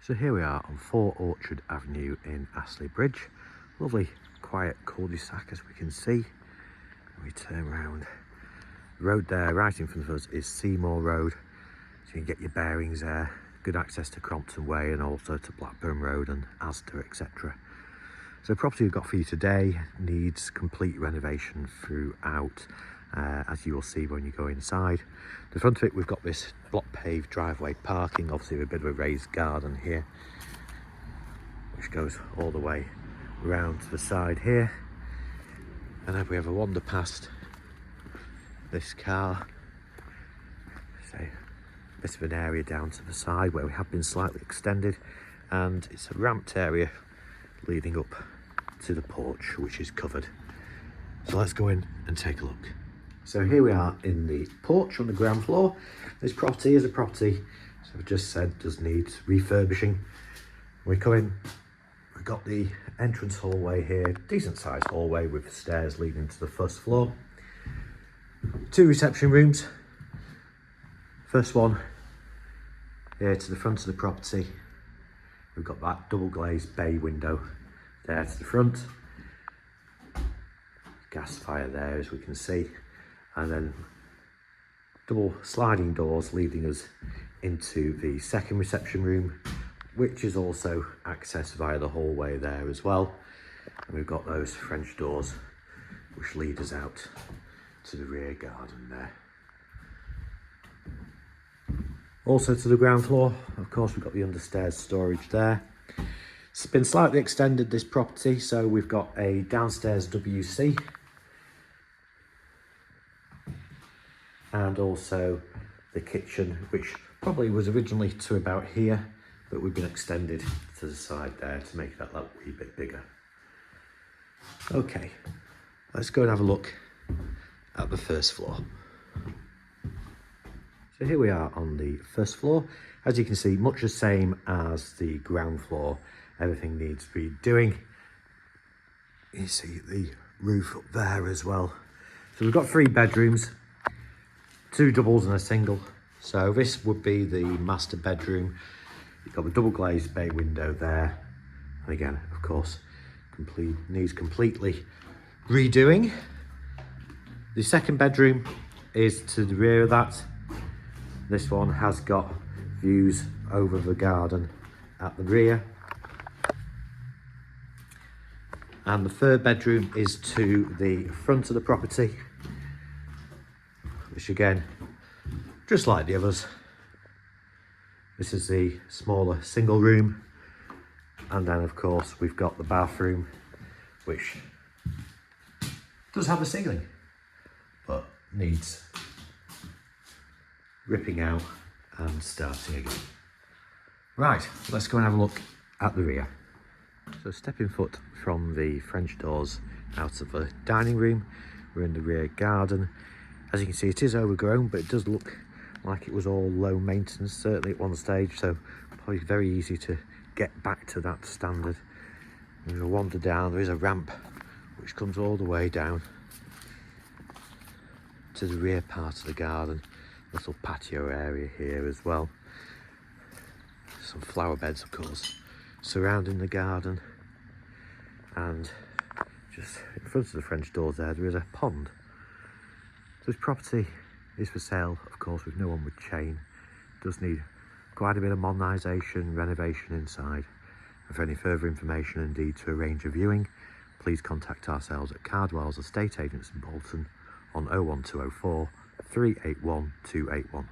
So here we are on 4 Orchard Avenue in Astley Bridge. Lovely quiet cul-de-sac as we can see. We turn round. The road there right in front of us is Seymour Road, so you can get your bearings there. Good access to Crompton Way and also to Blackburn Road and Asda, etc. So the property we've got for you today needs complete renovation throughout, as you will see when you go inside. The front of it, we've got this block paved driveway parking, obviously with a bit of a raised garden here, which goes all the way around to the side here. And if we ever wander past this car, so a bit of an area down to the side where we have been slightly extended, and it's a ramped area leading up to the porch, which is covered. So let's go in and take a look. So here we are in the porch on the ground floor. This property is a property, so I've just said, does need refurbishing. We come in, we've got the entrance hallway here, decent sized hallway with stairs leading to the first floor. 2 reception rooms. First one here to the front of the property. We've got that double glazed bay window there to the front. Gas fire there as we can see. And then double sliding doors leading us into the second reception room, which is also accessed via the hallway there as well. And we've got those French doors which lead us out to the rear garden there. Also to the ground floor, of course, we've got the understairs storage there. It's been slightly extended, this property, so we've got a downstairs WC and also the kitchen, which probably was originally to about here, but we've been extended to the side there to make that wee bit bigger. Okay, let's go and have a look at the first floor. So here we are on the first floor. As you can see, much the same as the ground floor. Everything needs redoing. You see the roof up there as well. So we've got 3 bedrooms, 2 doubles and a single. So this would be the master bedroom. You've got the double glazed bay window there. And again, of course, needs completely redoing. The second bedroom is to the rear of that. This one has got views over the garden at the rear. And the third bedroom is to the front of the property, which again, just like the others, this is the smaller single room. And then of course we've got the bathroom, which does have a ceiling, but needs ripping out and starting again. Right, let's go and have a look at the rear. So stepping foot from the French doors out of the dining room, we're in the rear garden. As you can see, it is overgrown, but it does look like it was all low maintenance, certainly at one stage, so probably very easy to get back to that standard. And we'll wander down. There is a ramp which comes all the way down to the rear part of the garden. Little patio area here as well. Some flower beds, of course, surrounding the garden. And just in front of the French doors there is a pond. So this property is for sale, of course, with no onward chain. It does need quite a bit of modernisation, renovation inside. And for any further information, indeed to arrange a viewing, please contact ourselves at Cardwell's Estate Agents in Bolton on 01204 381 281.